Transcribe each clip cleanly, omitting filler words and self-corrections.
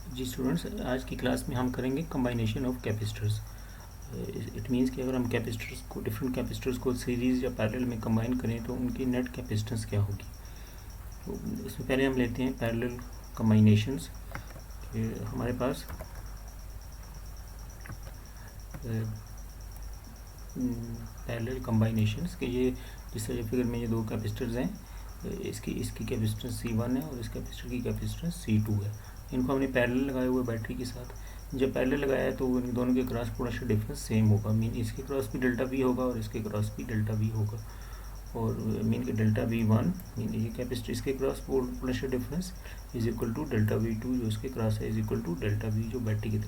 जी students, आज की class में हम करेंगे कंबाइनेशन ऑफ कैपेसिटर्स। इट मीन्स कि अगर हम कैपेसिटर्स को डिफरेंट कैपेसिटर्स को सीरीज़ या पैरेलल में कंबाइन करें तो उनकी नेट कैपेसिटेंस क्या होगी। तो इसमें पहले हम लेते हैं पैरेलल कंबाइनेशंस। हमारे पास पैरेलल कंबाइनेशंस के ये जिस तरह फिगर में ये दो कैपेसिटर्स हैं, इसकी कैपेसिटेंस C1 है और इस कैपेसिटर की कैपेसिटेंस C2 है। इनको हमने पैरेलल लगाए हुए बैटरी के साथ। जब पैरेलल लगाया है तो इन दोनों के क्रॉस पोटेंशियल डिफरेंस सेम होगा। मीन इसके क्रॉस भी डेल्टा V होगा और इसके क्रॉस भी डेल्टा V होगा। और मीन के डेल्टा V1 मीन ये कैपेसिटर इसके cross potential difference is equal to delta V2 जो इसके क्रॉस है is equal to delta V जो बैटरी की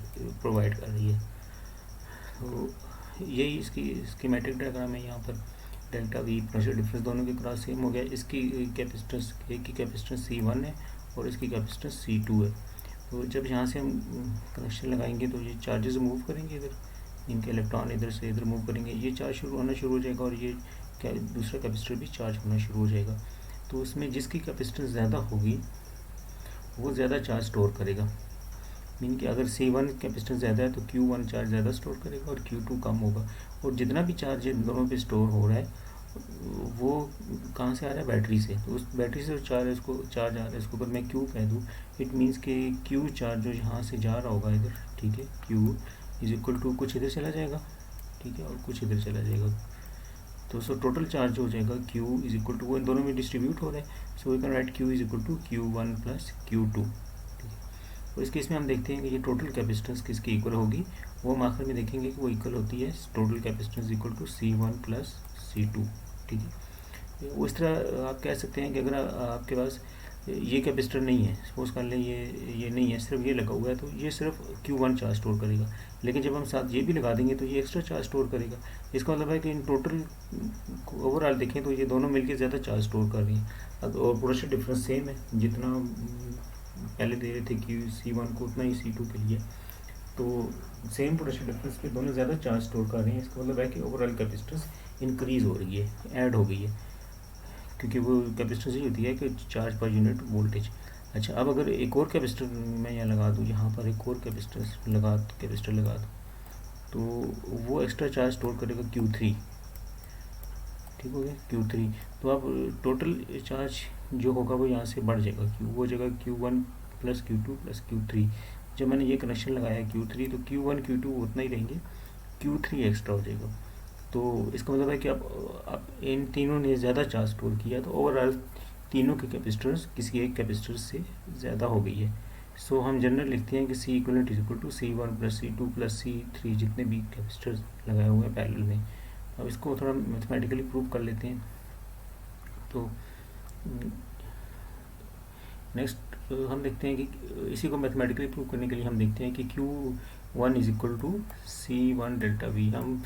प्रोवाइड कर रही है। तो यही इसकी स्कीमेटिक डायग्राम है। यहाँ पर डेल्टा V पोटेंशियल डिफरेंस दोनों के क्रॉस सेम हो गया। इसकी कैपेसिटेंस एक की कैपेसिटेंस C1 है और इसकी कैपेसिटेंस C2 है। तो जब यहाँ से हम कनेक्शन लगाएंगे तो ये चार्जेस मूव करेंगे, इधर इनके इलेक्ट्रॉन इधर से इधर मूव करेंगे, ये चार्ज होना शुरू हो जाएगा और ये दूसरा कैपेसिटर भी चार्ज होना शुरू हो जाएगा। तो उसमें जिसकी कैपेसिटेंस ज़्यादा होगी वो ज़्यादा चार्ज स्टोर करेगा। मीन कि अगर C1 कैपेसिटेंस ज़्यादा है तो Q1 चार्ज ज़्यादा स्टोर करेगा और Q2 कम होगा। और जितना भी चार्ज इन दोनों पे स्टोर हो रहा है वो कहाँ से आ रहा है, बैटरी से। तो उस बैटरी से चार्ज इसको चार्ज आ रहा है, इसको अगर मैं Q कह दूँ, इट मीन्स कि Q चार्ज जो यहाँ से जा रहा होगा इधर, ठीक है, Q इज इक्वल टू कुछ इधर चला जाएगा, ठीक है, और कुछ इधर चला जाएगा। तो सो टोटल चार्ज हो जाएगा Q इज इक्वल टू, वो इन दोनों में डिस्ट्रीब्यूट हो रहा है। So we can write Q is equal to Q1 plus Q2। तो इस केस में हम देखते हैं कि ये टोटल कैपेसिटेंस किसकी इक्वल होगी। वो हम आखिर में देखेंगे कि वो इक्वल होती है total capacitance equal to C1 plus C2, ठीक है। उस तरह आप कह सकते हैं कि अगर आपके पास ये कैपेसिटर नहीं है, सपोज कर लें ये नहीं है, सिर्फ ये लगा हुआ है, तो ये सिर्फ Q1 चार्ज स्टोर करेगा। लेकिन जब हम साथ ये भी लगा देंगे तो ये एक्स्ट्रा चार्ज स्टोर करेगा। इसका मतलब है कि इन टोटल ओवरऑल देखें तो ये दोनों मिलकर ज़्यादा चार्ज स्टोर कर रही हैं। और पोटेंशियल डिफरेंस सेम है, जितना पहले दे रहे थे कि C1 को उतना ही C2 के लिए। तो सेम पोटेंशियल डिफरेंस पे दोनों ज़्यादा चार्ज स्टोर कर रहे हैं। इसका मतलब है कि ओवरऑल कैपेसिटेंस इंक्रीज़ हो रही है, ऐड हो गई है, क्योंकि वो कैपेसिटेंस ही होती है कि चार्ज पर यूनिट वोल्टेज। अच्छा, अब अगर एक और कैपेसिटर मैं यहाँ लगा दूँ, यहाँ पर एक और कैपेसिटर लगा दूँ, तो वो एक्स्ट्रा चार्ज स्टोर करेगा Q3, ठीक हो गया Q3। तो अब टोटल चार्ज जो होगा वो यहाँ से बढ़ जाएगा, वो हो जाएगा Q1 plus Q2 plus Q3। जब मैंने ये कनेक्शन लगाया Q3 तो Q1 Q2 उतना ही रहेंगे, Q3 एक्स्ट्रा हो जाएगा। तो इसका मतलब है कि अब इन तीनों ने ज़्यादा चार्ज स्टोर किया, तो ओवरऑल तीनों के कैपेसिटर्स किसी एक कैपेसिटर से ज़्यादा हो गई है। सो हम जनरल लिखते हैं कि C equivalent is equal to C1 plus C2 plus C3 जितने भी कैपेसिटर्स लगाए हुए हैं पैरेलल में। अब इसको थोड़ा मैथमेटिकली प्रूव कर लेते हैं। तो नेक्स्ट हम देखते हैं कि इसी को मैथमेटिकली प्रूव करने के लिए हम देखते हैं कि Q1 is equal to C1 delta V। हम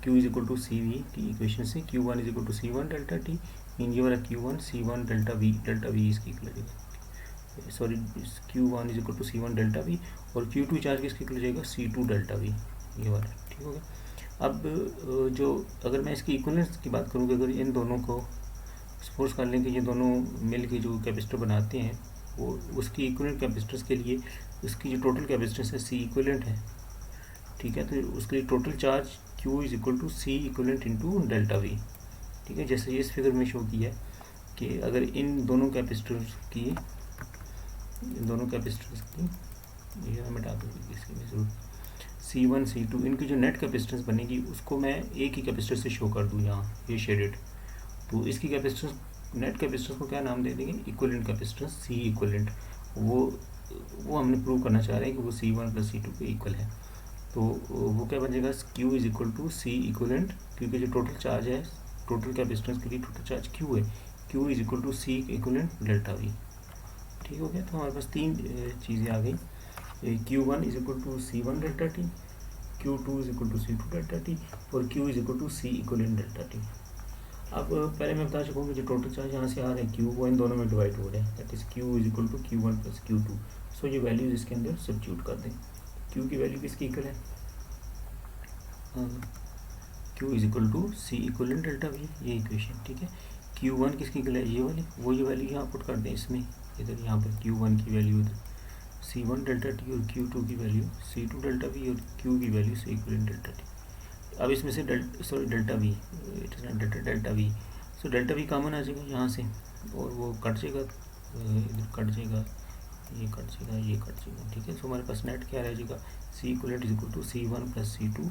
Q is equal to CV की इक्वेशन से Q1 is equal to C1 delta T, mean ये वाला Q1 C1 डेल्टा V इसकी इक्वल हो जाएगा। Sorry, Q1 is equal to C1 delta V और Q2 charge किसकी इक्वल हो जाएगा, C2 डेल्टा V, ये वाला, ठीक हो गया। अब जो अगर मैं इसकी इक्वलेंस की बात करूँ कि अगर इन दोनों को सपोज कर लें कि ये दोनों मिल के जो कैपेसिटर बनाते हैं, वो उसकी इक्वलेंट कैपेसिटर्स के लिए उसकी जो टोटल कैपेसिटेंस है C इक्वलेंट है, ठीक है। तो उसके लिए total charge Q is equal to C equivalent into delta V, ठीक है। जैसे ये इस फिगर में शो किया है कि अगर इन दोनों कैपेसिटर्स की ये मैं मिटा दूँगी इसकी जरूरत, C1 C2 इनकी जो नेट कैपेसिटेंस बनेगी उसको मैं एक ही कैपेसिटर से शो कर दूँ, यहाँ ये शेडेड। तो इसकी कैपेसिटेंस, नेट कैपेसिटेंस को क्या नाम दे देंगे, इक्वलेंट कैपेसिटेंस, C इक्वलेंट। वो हमने प्रूव करना चाह रहे हैं कि वो C1 प्लस C2 के इक्वल है। तो वो क्या बन जाएगा, Q is equal to C equivalent, क्योंकि जो टोटल चार्ज है टोटल कैपेसिटेंस के लिए टोटल चार्ज Q है, Q is equal to C equivalent delta V, ठीक हो गया। तो हमारे पास तीन चीज़ें आ गई, Q1 is equal to C1 delta T, Q2 is equal to C2 delta T और Q is equal to C equivalent delta T। अब पहले मैं बता चुका हूँ कि जो टोटल चार्ज यहाँ से आ रहे हैं Q, वो इन दोनों में डिवाइड हो रहे हैं, that is Q is equal to Q1 plus Q2। So ये वैल्यूज इसके अंदर सब्स्टिट्यूट कर दें। Q की वैल्यू किसकी इक्वल है, Q is equal to C equivalent delta V, ये इक्वेशन, ठीक है। Q1 किसकी इक्वल है, ये वाली, वो ये वैल्यू यहाँ पुट कर दें इसमें, इधर यहाँ पर Q1 की वैल्यू इधर C1 डेल्टा टी और Q2 की वैल्यू C2 डेल्टा वी और Q की value C equivalent delta T. अब इसमें से delta V, it is not delta V, so delta V common आ जाएगा यहाँ से और वो कट जाएगा, इधर कट जाएगा, ये कट जाएगा, ये कट जाएगा, ठीक है। सो हमारे पास नेट क्या रह जाएगा, C equivalent is equal to C1 plus C2,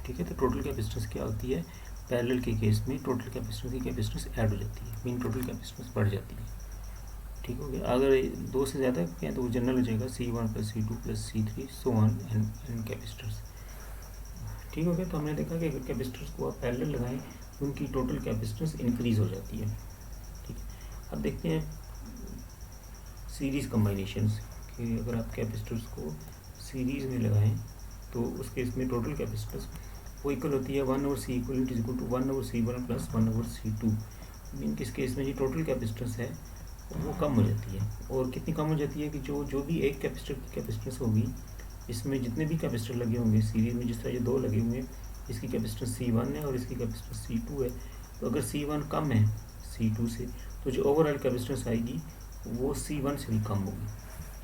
ठीक है। तो टोटल कैपेसिटेंस क्या होती है, पैरेलल के केस में टोटल कैपेसिटेंस की कैपेसिटेंस ऐड हो जाती है, मीन टोटल कैपेसिटेंस बढ़ जाती है, ठीक हो गया। अगर दो से ज़्यादा क्या तो वो जनरल हो जाएगा C1 plus C2 plus C3 so on and capacitors, ठीक हो गया। तो हमने देखा कि अगर कैपेसिटर्स को आप पैरेलल लगाएं तो उनकी टोटल कैपेसिटेंस इंक्रीज हो जाती है, ठीक है। अब देखते हैं सीरीज़ कम्बाइनेशंस कि अगर आप कैपेसिटर्स को सीरीज़ में लगाएं तो उस केस में टोटल कैपेसिटेंस वो इक्वल होती है 1/C equal is equal to 1/C1 plus 1/C2। Mean किस केस में जो टोटल कैपेसिटेंस है वो कम हो जाती है, और कितनी कम हो जाती है कि जो भी एक कैपेसिटर की कैपेसिटेंस होगी, इसमें जितने भी कैपेसिटर लगे होंगे सीरीज़ में, जिस तरह ये दो लगे हुए हैं, इसकी कैपेसिटेंस C1 है और इसकी कैपेसिटेंस C2 है, तो अगर C1 कम है C2 से तो जो ओवरऑल कैपेसिटेंस आएगी वो C1 से भी कम होगी,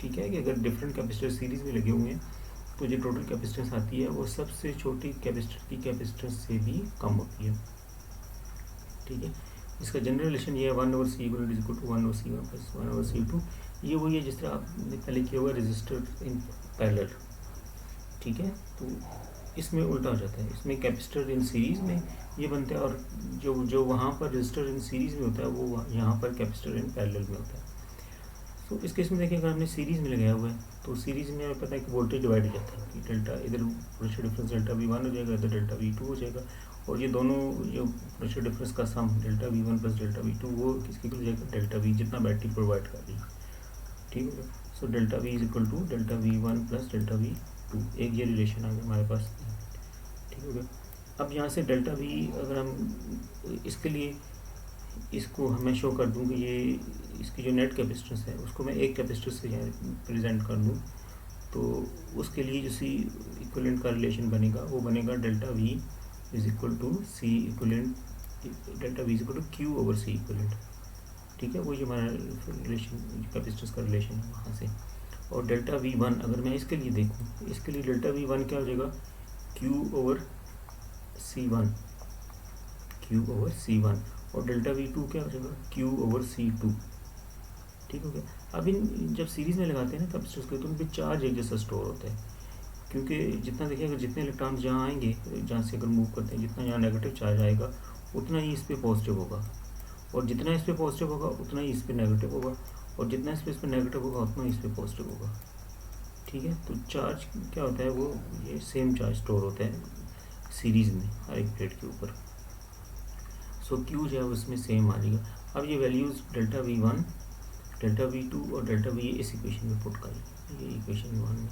ठीक है। कि अगर डिफरेंट कैपेसिटर सीरीज़ में लगे हुए हैं तो जो टोटल कैपेसिटेंस आती है वो सबसे छोटी कैपेसिटर की कैपेसिटेंस से भी कम होती है, ठीक है। इसका जनरल रिलेशन ये है 1/C equal is equal to 1/C1 plus 1/C2। ये वही है जिस तरह आपने पहले किया हुआ रजिस्टर इन पैरेलल, ठीक है। तो इसमें उल्टा हो जाता है, इसमें कैपेसिटर इन सीरीज़ में ये बनता है और जो वहाँ पर रजिस्टर इन सीरीज़ में होता है वो यहाँ पर कैपेसिटर इन पैरेलल में होता है। तो इस केस में देखिए अगर हमने सीरीज़ में लगाया हुआ है तो सीरीज़ में हमें पता है कि वोल्टेज डिवाइड हो जाता है कि डेल्टा इधर पोटेंशियल डिफरेंस डेल्टा V1 हो जाएगा, इधर डेल्टा V2 हो जाएगा, और ये दोनों जो पोटेंशियल डिफरेंस का सम delta V1 plus delta V2 वो किसके इक्वल जाएगा, डेल्टा V जितना बैटरी प्रोवाइड कर रही है, ठीक है। So delta V is equal to delta V1 plus delta V2, एक ये रिलेशन आ गया हमारे पास, ठीक हो गया। अब यहाँ से डेल्टा V अगर हम इसके लिए इसको हमें शो कर दूँ कि ये इसकी जो नेट कैपेसिटेंस है उसको मैं एक कैपेसिटर से प्रेजेंट कर दूँ, तो उसके लिए जो C इक्विवेलेंट का रिलेशन बनेगा वो बनेगा delta V is equal to C equivalent, delta V is equal to Q over C equivalent, ठीक है। वो ये हमारा रिलेशन कैपेसिटेंस का रिलेशन है वहाँ से। और डेल्टा V1 अगर मैं इसके लिए देखूँ, इसके लिए डेल्टा V1 क्या हो जाएगा, Q over C1, Q over C1, और डेल्टा V2 क्या हो जाएगा, Q ओवर C2, ठीक हो गया। अब इन जब सीरीज़ में लगाते हैं ना कैपेसिटर्स के तो उन पर चार्ज एक जैसा स्टोर होता है, क्योंकि जितना देखिए अगर जितने इलेक्ट्रॉन्स जहाँ आएंगे, जहाँ से अगर मूव करते हैं, जितना यहाँ नेगेटिव चार्ज आएगा उतना ही इस पर पॉजिटिव होगा, और जितना इस पर पॉजिटिव होगा उतना ही इस पर नेगेटिव होगा, और जितना इस पर नेगेटिव होगा उतना ही इस पर पॉजिटिव होगा, ठीक है। तो चार्ज क्या होता है, वो ये सेम चार्ज स्टोर होता है सीरीज़ में हर एक प्लेट के ऊपर। सो Q जो है उसमें सेम आ जाएगा। अब ये values delta V1, delta V2 और डेल्टा V इस इक्वेशन में पुट करें, ये इक्वेशन 1 में,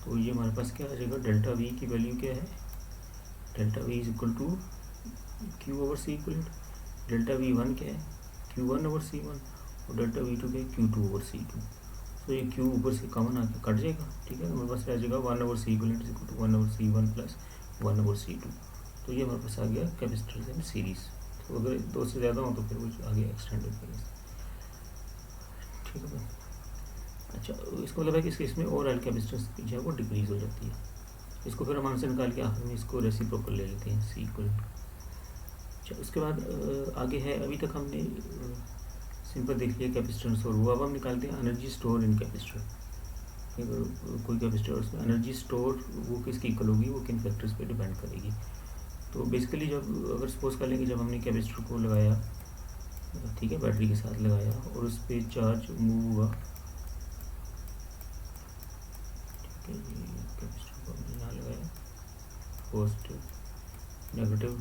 तो ये हमारे पास क्या आ जाएगा, डेल्टा V की वैल्यू क्या है, delta V is equal to Q over C equivalent, delta V1 क्या है, Q1 ओवर C1, और डेल्टा V2 क्या है, Q2 ओवर C2। तो ये Q ऊपर से कॉमन आके कट जाएगा, ठीक है। तो हमारे पास रह जाएगा 1 over C equivalent is equal to 1 over C1 plus 1 over C2। तो ये हमारे पास आ गया कैपेसिटर्स इन सीरीज़। तो अगर दो से ज़्यादा हो तो फिर वो आगे एक्सटेंड हो जाएगा, ठीक है। अच्छा, इसको मतलब है कि इसमें ओवरऑल कैपेसिटेंस जो है वो डिक्रीज हो जाती है। इसको फिर हम आंसर निकाल के आखिर में इसको रेसिप्रोकल ले लेते हैं, C इक्वलेंट। अच्छा, उसके बाद आगे है, अभी तक हमने सिंपल देख लिया कैपेसिटेंस और वो, अब हम निकालते हैं एनर्जी स्टोर इन कैपेसिटर। कोई कैपेसिटर उसमें एनर्जी स्टोर वो किसकी इक्वल होगी, वो किन फैक्टर्स पे डिपेंड करेगी। तो बेसिकली जब अगर सपोज कर लेंगे जब हमने कैपेसिटर को लगाया, ठीक है, बैटरी के साथ लगाया और उस पर चार्ज मूव हुआ, ठीक है, ये कैपेसिटर को हमने यहाँ लगाया, पॉजिटिव नेगेटिव,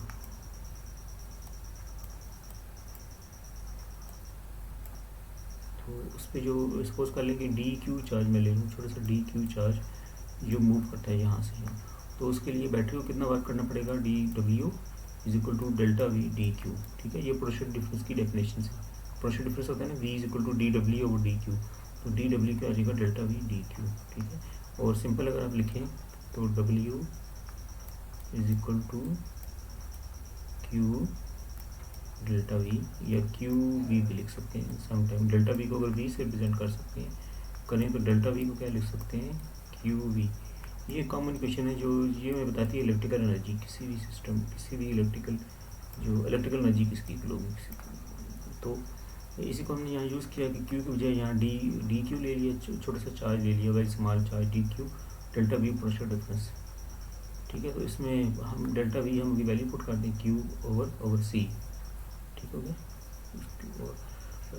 तो उस पर जो सपोज कर लेंगे DQ चार्ज में ले लूँ, छोटा सा DQ चार्ज जो मूव करता है यहाँ से यहाँ, तो उसके लिए बैटरी को कितना वर्क करना पड़ेगा, dW is equal to delta V DQ, ठीक है। ये पोटेंशियल डिफरेंस की डेफिनेशन है। पोटेंशियल डिफरेंस होता है ना V is equal to DW over DQ, तो dW क्या आ जाएगा, डेल्टा V DQ, ठीक है। और सिंपल अगर आप लिखें तो W is equal to Q delta V, या QV भी लिख सकते हैं समटाइम, डेल्टा V को अगर V से रिप्रेजेंट कर सकते हैं करें तो डेल्टा वी को क्या लिख सकते हैं, क्यू वी। ये कॉमन इक्वेशन है जो ये हमें बताती है इलेक्ट्रिकल एनर्जी, किसी भी सिस्टम, किसी भी इलेक्ट्रिकल एनर्जी किसकी इक्वल होगी तो इसी को हमने यहाँ यूज़ किया कि क्यू की बजाय यहाँ डी क्यू ले लिया, छोटा सा चार्ज ले लिया, very small charge D Q, delta we potential difference. ठीक है, तो इसमें हम डेल्टा वी हम वैल्यू पुट कर दें क्यू ओवर सी। ठीक हो गया।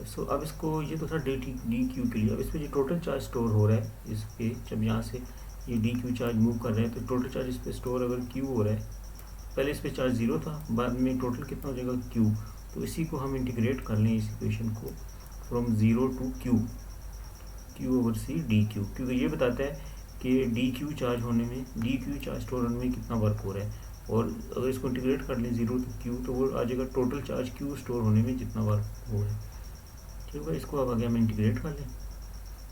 सो अब इसको ये तो था डी क्यू के लिए। अब इस पर जो टोटल चार्ज स्टोर हो रहा है इस पर, जब यहाँ से ये डी क्यू चार्ज मूव कर रहे हैं तो टोटल चार्ज इस पर स्टोर अगर क्यू हो रहा है, पहले इस पर चार्ज 0 था, बाद में टोटल कितना हो जाएगा क्यू। तो इसी को हम इंटीग्रेट कर लें, इस इक्वेशन को, from 0 to Q over C D Q, क्योंकि ये बताता है कि डी क्यू चार्ज होने में, डी क्यू चार्ज स्टोर होने में कितना वर्क हो रहा है। और अगर इसको इंटीग्रेट कर लें 0 टू क्यू तो वो आ जाएगा टोटल चार्ज क्यू स्टोर होने में जितना वर्क हो रहा है। ठीक है, इसको अब आगे हम इंटीग्रेट कर लें,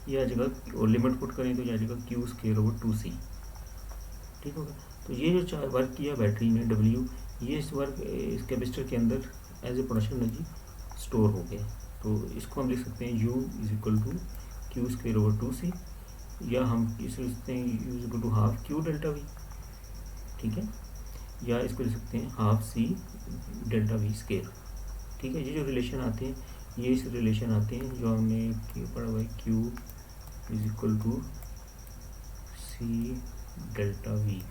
ये आ जाएगा, और लिमिट पुट करें तो ये आ जाएगा क्यू स्क्वायर ओवर 2c। ठीक होगा। तो ये जो चार्ज वर्क किया बैटरी ने डब्ल्यू, ये इस वर्क इस कैपेसिटर के अंदर as a potential energy store हो गया। तो इसको हम लिख सकते हैं U is equal to Q square over 2c, या हम इसे लिख सकते हैं U is equal to half Q delta V. ठीक है, या इसको लिख सकते हैं half C delta V square. ठीक है, ये जो रिलेशन आते हैं, ये इस रिलेशन आते हैं जो हमने पढ़ा हुआ है, Q is equal to C delta V.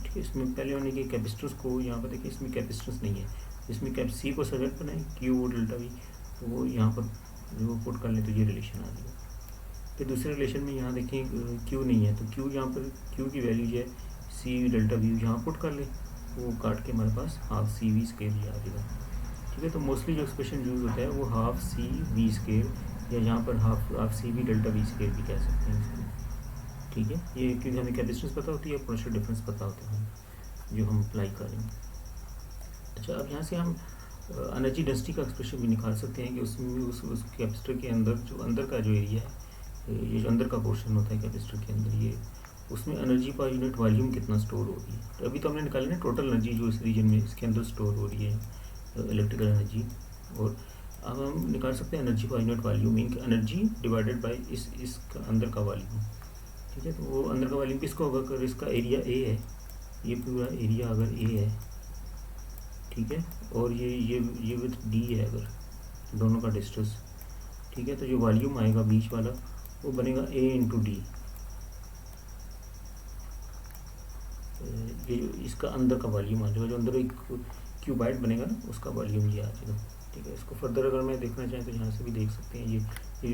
ठीक है, इसमें पहले होने के कैपेसिटेंस को यहाँ पर देखिए, इसमें कैपेसिटेंस नहीं है, इसमें कैप सी को सब्जेक्ट बनाए क्यू डेल्टा वी, तो वो यहाँ पर जो पुट कर ले तो ये रिलेशन आ जाएगा। फिर दूसरे रिलेशन में यहाँ देखें क्यू नहीं है, तो क्यू यहाँ पर क्यू की वैल्यू जो है सी डेल्टा वी यहाँ पुट कर ले, वो काट के हमारे पास हाफ सी वी स्केयर आ जाएगा। ठीक है, तो मोस्टली जो एक्सप्रेशन यूज़ होता है वो हाफ सी वी स्केयर, या यहाँ पर half C V delta V square भी कह सकते हैं इसको। ठीक है, ये क्योंकि हमें कैपेसिटेंस पता होती है, पोटेंशियल डिफरेंस पता होता है जो हम अप्लाई करेंगे। अच्छा, अब यहाँ से हम एनर्जी डेंसिटी का एक्सप्रेशन भी निकाल सकते हैं कि उसमें उस कैपेसिटर के अंदर जो अंदर का जो एरिया है, ये जो अंदर का पोर्शन होता है कैपेसिटर के अंदर, ये उसमें एनर्जी पर यूनिट वॉल्यूम कितना स्टोर हो रही है। तो अभी तो हमने निकाली ना टोटल एनर्जी जो इस रीजन में इसके अंदर स्टोर हो रही है, इलेक्ट्रिकल एनर्जी। और अब हम निकाल सकते हैं एनर्जी पर unit volume, energy divided by इसका अंदर का वॉल्यूम। ठीक है, तो वो अंदर का वॉल्यूम किसको होगा, अगर इसका एरिया ए है, ये पूरा एरिया अगर ए है, ठीक है, और ये विथ डी है अगर दोनों का डिस्टेंस, ठीक है, तो जो वॉल्यूम आएगा बीच वाला वो बनेगा ए इंटू डी। ये इसका अंदर का वॉल्यूम आ जाएगा, जो अंदर एक क्यूबाइट बनेगा ना, उसका वॉल्यूम ये आ जाएगा। ठीक है, इसको फर्दर अगर मैं देखना चाहें तो यहाँ से भी देख सकते हैं, ये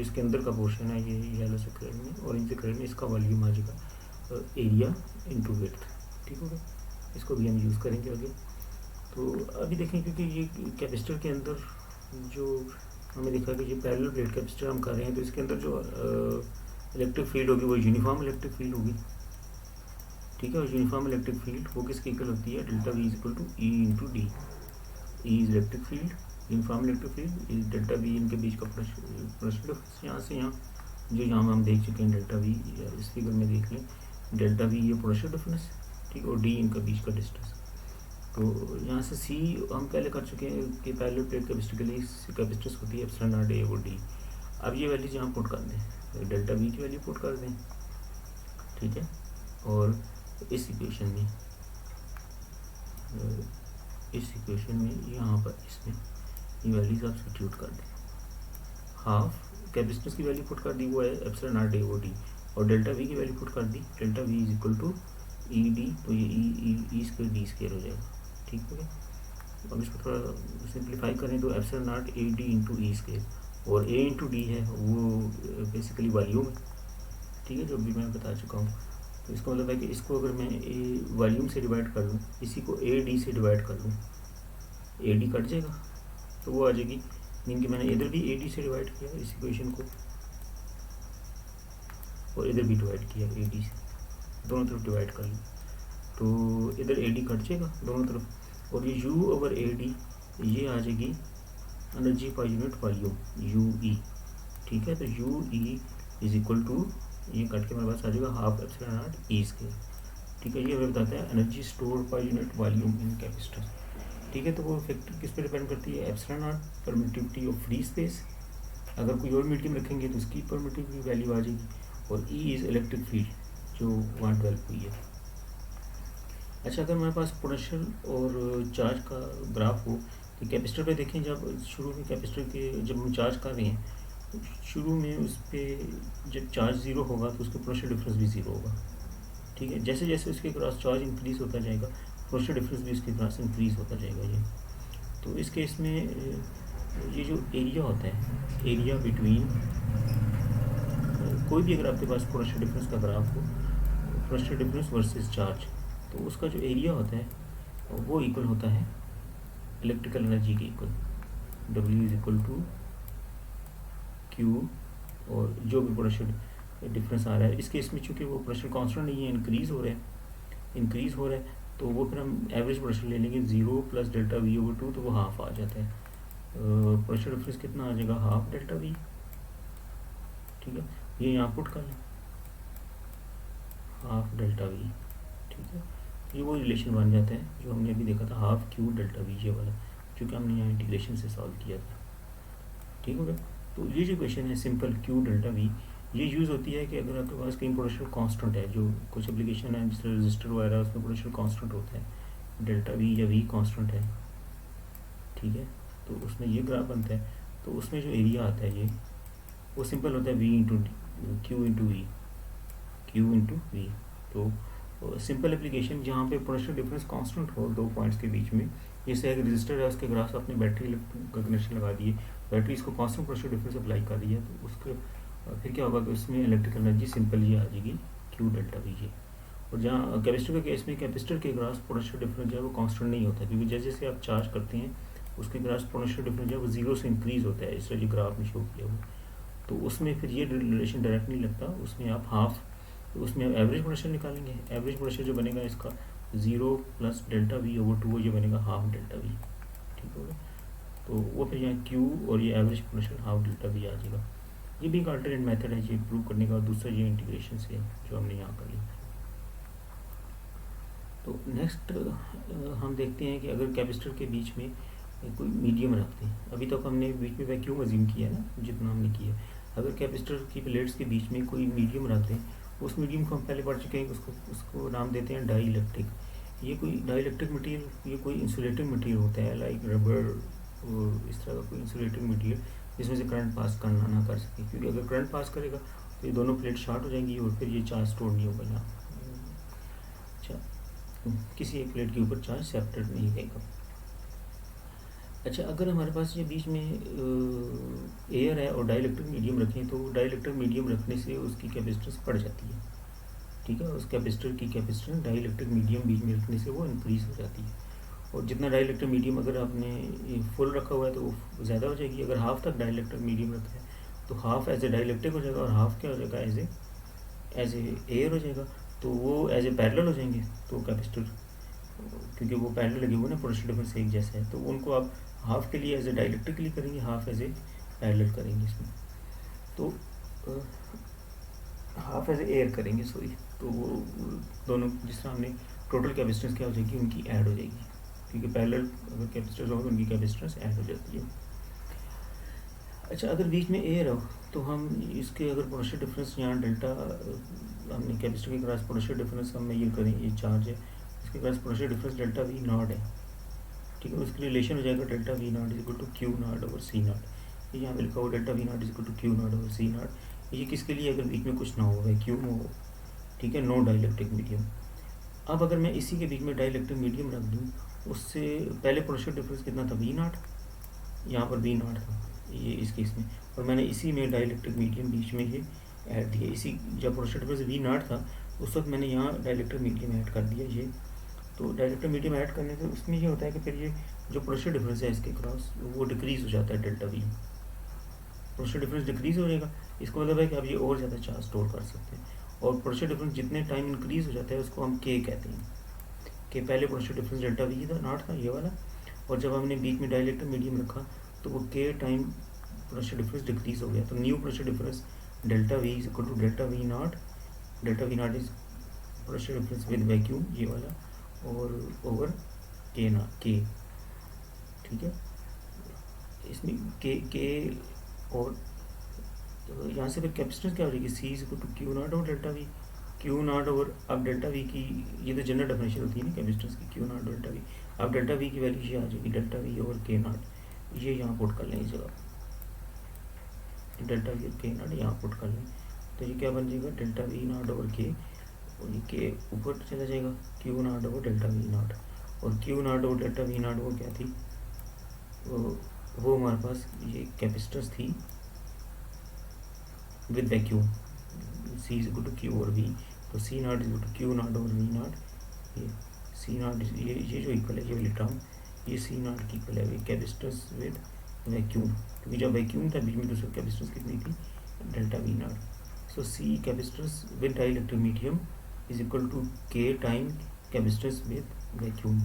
इसके अंदर का पोर्शन है, ये येलो से कलर में, ऑरेंज से कलर में, इसका वॉल्यूम आ जाएगा एरिया इंटू विड्थ। ठीक होगा, इसको भी हम यूज़ करेंगे आगे। तो अभी देखें, क्योंकि ये कैपेसिटर के अंदर जो हमें दिखा कि ये पैरेलल प्लेट कैपेसिटर हम कर रहे हैं, तो इसके अंदर जो इलेक्ट्रिक फील्ड होगी वो यूनिफॉर्म इलेक्ट्रिक फील्ड होगी। ठीक है, और यूनिफॉर्म इलेक्ट्रिक फील्ड वो किसकी इक्वल होती है, delta V is equal to E into D. E is electric field, uniform electric field is delta V, इनके बीच का पोटेंशियल यहाँ से यहाँ जो यहाँ हम देख चुके हैं डेल्टा वी, इस फिगर में देख लें डेल्टा वी ये पोटेंशियल डिफरेंस, ठीक है, और डी इनका बीच का डिस्टेंस। तो यहाँ से सी हम पहले कर चुके हैं कि पैरेलल प्लेट कैपेसिटर के लिए कैपेसिटेंस होती है एप्सिलॉन नॉट ए और डी। अब ये वैल्यूज यहाँ पुट कर दें, डेल्टा वी की वैल्यू पुट कर दें। ठीक है, और इस इक्वेशन में यहाँ पर इसमें ये वैल्यूज आप सब्स्टिट्यूट कर दें। हाफ कैपेसिटेंस की वैल्यू पुट कर दी, वो है एप्सिलॉन नॉट ए और डी, और डेल्टा वी की वैल्यू पुट कर दी, delta V is equal to E D, तो ये ई स्क्वायर डी स्क्वायर हो जाएगा। ठीक है, अब इसको थोड़ा सिंप्लीफाई करें तो epsilon not A D into E square, और ए इंटू डी है वो बेसिकली वॉल्यूम है। ठीक है, जो भी मैं बता चुका हूँ। तो इसका मतलब है कि इसको अगर मैं ए वॉल्यूम से डिवाइड कर लूँ, इसी को ए डी से डिवाइड कर लूँ, ए डी कट जाएगा तो वो आ जाएगी, मीन कि मैंने इधर भी ए डी से डिवाइड किया इस इक्वेशन को, और इधर भी डिवाइड किया ए डी से, दोनों तरफ डिवाइड कर ली, तो इधर ए डी कट जाएगा दोनों तरफ, और ये U ओवर ए डी ये आ जाएगी एनर्जी पर यूनिट वॉल्यूम यू ई। ठीक है, तो U E is equal to, ये कट के मेरे पास आ जाएगा half epsilon not E square. ठीक है, ये हमें बताता है energy store per unit volume in capacitor. ठीक है। तो वो फैक्टर किस पे डिपेंड करती है, epsilon not permittivity of free space. अगर कोई और मीडियम रखेंगे तो उसकी परमिटिविटी वैल्यू आ जाएगी, और ई इज़ इलेक्ट्रिक फील्ड जो वहाँ डेवलप हुई है। अच्छा, अगर हमारे पास पोटेंशियल और चार्ज का ग्राफ हो तो कैपेसिटर पे देखें, जब शुरू में कैपेसिटर के जब हम चार्ज कर रहे हैं तो शुरू में उस पर जब चार्ज ज़ीरो होगा तो उसका पोटेंशियल डिफरेंस भी ज़ीरो होगा। ठीक है, जैसे जैसे उसके क्रॉस चार्ज इंक्रीज़ होता जाएगा पोटेंशियल डिफरेंस भी उसके क्रॉस इंक्रीज़ होता जाएगा। ये तो इस केस में ये जो एरिया होता है, एरिया बिटवीन कोई भी, अगर आपके पास पोटेंशियल डिफरेंस का ग्राफ हो, पोटेंशियल डिफरेंस वर्सेस चार्ज, तो उसका जो एरिया होता है वो इक्वल होता है इलेक्ट्रिकल एनर्जी के equal, W is equal to Q, और जो भी पोटेंशियल डिफरेंस आ रहा है। इस केस में चूँकि वो पोटेंशियल कांस्टेंट नहीं है, इंक्रीज़ हो रहा है, तो वो फिर हम एवरेज पोटेंशियल ले लेंगे 0 प्लस डेल्टा V ओवर 2, तो वो हाफ आ जाता है। पोटेंशियल डिफरेंस कितना आ जाएगा, हाफ डेल्टा V। ठीक है, ये यहाँ पुट कर लें, हाफ डेल्टा V। ठीक है, ये वो रिलेशन बन जाता है जो हमने अभी देखा था, हाफ Q डेल्टा V ये वाला, क्योंकि हमने यहाँ इंटीग्रेशन से सॉल्व किया था। ठीक हो गया। तो ये जो क्वेश्चन है सिंपल Q डेल्टा V, ये यूज़ होती है कि अगर आपके पास कहीं पोटेंशियल कांस्टेंट है, जो कुछ एप्लीकेशन है जिसमें रजिस्टर वगैरह उसमें पोटेंशियल कांस्टेंट होता है, डेल्टा V या V कांस्टेंट है। ठीक है, तो उसमें ये ग्राफ बनता है, तो उसमें जो एरिया आता है ये वो सिंपल होता है V into Q into V। तो सिंपल एप्लीकेशन जहाँ पे पोटेंशियल डिफरेंस कांस्टेंट हो दो पॉइंट्स के बीच में, जैसे एक रजिस्टर है उसके ग्राफ आपने बैटरी का कनेक्शन लगा दिए, बैटरी इसको कांस्टेंट पोटेंशियल डिफरेंस अप्लाई कर दिया, तो उसके फिर क्या होगा कि उसमें इलेक्ट्रिकल एनर्जी सिंपल ये आ जाएगी Q डेल्टा V ये। और जहाँ कैपेसिटर के केस में कैपेसिटर के ग्रास पोटेंशियल डिफरेंस जो है वो कांस्टेंट नहीं होता, क्योंकि जैसे जैसे आप चार्ज करते हैं उसके ग्रास पोटेंशियल डिफरेंस जो है वो जीरो से इंक्रीज़ होता है, इसलिए जो ग्राफ में शो किया हुआ, तो उसमें फिर ये रिलेशन डायरेक्ट नहीं लगता, उसमें आप हाफ, तो उसमें आप एवरेज पोटेंशियल निकालेंगे, एवरेज पोटेंशियल जो बनेगा इसका 0 प्लस डेल्टा V ओवर 2, ये बनेगा हाफ डेल्टा V। ठीक होगा, तो वो फिर यहाँ Q और ये average potential half delta V आ जाएगा। ये भी एक अल्टरनेट मेथड है ये प्रूव करने का, और दूसरा ये इंटीग्रेशन से जो हमने यहाँ कर लिया। तो नेक्स्ट हम देखते हैं कि अगर कैपेसिटर के बीच में कोई मीडियम रखते हैं, अभी तक हमने बीच में वैक्यूम अज्यूम किया है ना, जितना हमने किया, अगर कैपेसिटर की प्लेट्स के बीच में कोई मीडियम रखते हैं, उस मीडियम को हम पहले पढ़ चुके हैं कि उसको नाम देते हैं डाई इलेक्ट्रिक। ये कोई डाई इलेक्ट्रिक मटीरियल, ये कोई इंसुलेटिंग मटीरियल होता है, लाइक रबर, इस तरह का कोई इंसुलेटिंग मटीरियल जिसमें से करंट पास करना ना कर सके, क्योंकि अगर करंट पास करेगा तो ये दोनों प्लेट शॉर्ट हो जाएंगी और फिर ये चार्ज स्टोर नहीं होगा यहाँ, अच्छा किसी एक प्लेट के ऊपर चार्ज सेपरेट नहीं रहेगा। अच्छा, अगर हमारे पास ये बीच में एयर है और डाइलेक्ट्रिक मीडियम रखें, तो डाइलेक्ट्रिक मीडियम रखने से उसकी कैपेसिटेंस बढ़ जाती है। ठीक है, उस कैपेसिटर की कैपेसिटेंस डाइलेक्ट्रिक मीडियम बीच में रखने से वो इंक्रीज़ हो जाती है, और जितना डाइलेक्ट्रिक मीडियम अगर आपने फुल रखा हुआ है तो वो ज़्यादा हो जाएगी। अगर हाफ तक डाइलेक्ट्रिक मीडियम रखा है तो हाफ एज ए डाइलेक्ट्रिक हो जाएगा और हाफ क्या हो जाएगा, एज ए एयर हो जाएगा, तो वो एज ए पैरेलल हो जाएंगे। तो कैपेसिटर, क्योंकि वो पैरेलल लगे हुए ना, पोटेंशियल डिफरेंस एक जैसा है, तो उनको आप हाफ के लिए एज ए डाइलेक्ट्रिकली करेंगे, हाफ एज ए पैरेलल करेंगे इसमें, तो हाफ एज ए एयर करेंगे सॉरी, तो वो दोनों जिस तरह हमने टोटल कैपेसिटेंस क्या हो जाएगी उनकी ऐड हो जाएगी, क्योंकि पैरेलल अगर कैपेसिटेंस हो तो उनकी कैपेसिटेंस ऐड हो जाती है। अच्छा, अगर बीच में एयर हो तो हम इसके अगर पोटेंशियल डिफरेंस यहाँ डेल्टा, हमने कैपेसिटर के क्रॉस पोटेंशियल डिफरेंस हम ये करें, ये चार्ज है, इसके cross potential difference delta V not है। ठीक है, उसकी रिलेशन हो जाएगा delta V not is equal to Q not over C not. ये यहाँ पे लिखा हुआ delta V not is equal to Q not over C not. ये किसके लिए, अगर बीच में कुछ ना हो, वैक्यूम हो, ठीक है, नो डाइलेक्ट्रिक मीडियम। अब अगर मैं इसी के बीच में डाइलेक्ट्रिक मीडियम रख दूँ, उससे पहले पोटेंशियल डिफरेंस कितना था, V नॉट, यहाँ पर V नॉट था ये इस केस में, और मैंने इसी में डाइलेक्ट्रिक मीडियम बीच में ये ऐड दिया, इसी जब पोटेंशियल डिफरेंस V नॉट था उस वक्त मैंने यहाँ डाइलेक्ट्रिक मीडियम ऐड कर दिया ये। तो डाइलेक्ट्रिक मीडियम ऐड करने से उसमें ये होता है कि फिर ये जो पोटेंशियल डिफरेंस है इसके क्रॉस वो डिक्रीज़ हो जाता है, delta V potential difference decrease हो जाएगा। इसका मतलब है कि आप ये और ज़्यादा चार्ज स्टोर कर सकते हैं, और पोटेंशियल डिफरेंस जितने टाइम इंक्रीज़ हो जाता है उसको हम K कहते हैं, कि पहले पोटेंशियल डिफरेंस डेल्टा V था नॉट था ये वाला, और जब हमने बीच में डाइलेक्ट्रिक मीडियम रखा तो वो K time potential difference decrease हो गया, तो new potential difference delta V is equal to delta V not is potential difference with vacuum ये वाला, और ओवर K। ठीक है। इसमें के और यहाँ से फिर कैपेसिटेंस क्या हो जाएगी, C is equal to Q naught और डेल्टा वी, क्यू नॉट और अब डेल्टा वी की, ये तो जनरल डेफिनेशन होती है ना कैपेसिटेंस की, क्यू नॉट डेल्टा वी। अब डेल्टा वी की वैल्यू ये आ जाएगी डेल्टा वी और के नॉट, ये यहाँ पुट कर लें इस जगह, डेल्टा वी और के नॉट यहाँ पुट कर लें, तो ये क्या बन जाएगा डेल्टा वी नॉट ओवर के, और ये के ऊपर चला जाएगा Q naught over delta V naught, और Q naught over delta V naught वो क्या थी, वो हमारे पास ये कैपेसिटेंस थी with vacuum, C is equal to Q और वी, तो C naught is equal to Q naught over V naught, ये सी नॉट ये जो इक्वल है ये वाली टर्म, ये सी नॉट की इक्वल है कैपेसिटेंस विद वैक्यूम, क्योंकि जब वैक्यूम था बीच में तो उसकी कैपेसिटेंस कितनी थी delta V not. So C capacitance with dielectric medium is equal to K time capacitance with vacuum.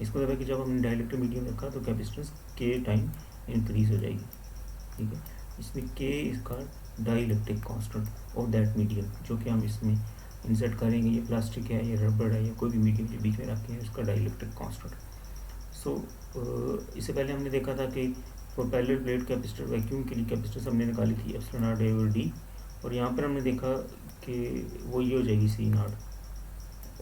इसको मतलब है कि जब हमने डाइलेक्ट्रिक मीडियम रखा तो कैपेसिटेंस के टाइम इंक्रीज हो जाएगी, ठीक है। इसमें के इसका dielectric constant of that medium, जो कि हम इसमें इंसर्ट करेंगे, ये प्लास्टिक है, ये रबड़ है, या कोई भी मीडियम जो बीच में रखे हैं उसका डाइलेक्ट्रिक कांस्टेंट। सो इससे पहले हमने देखा था कि for parallel plate capacitor vacuum के लिए कैपेसिटेंस हमने निकाली थी एप्सिलॉन नॉट ए और डी, और यहाँ पर हमने देखा कि वो ये हो जाएगी सी नॉट,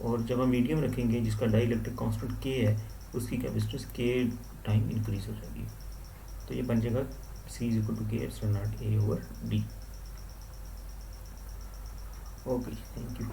और जब हम मीडियम रखेंगे जिसका डाइलेक्ट्रिक कांस्टेंट के है उसकी कैपेसिटेंस के टाइम इंक्रीज हो जाएगी, तो ये बन जाएगा सी इज इक्वल टू के epsilon not a over D. Okay, thank you.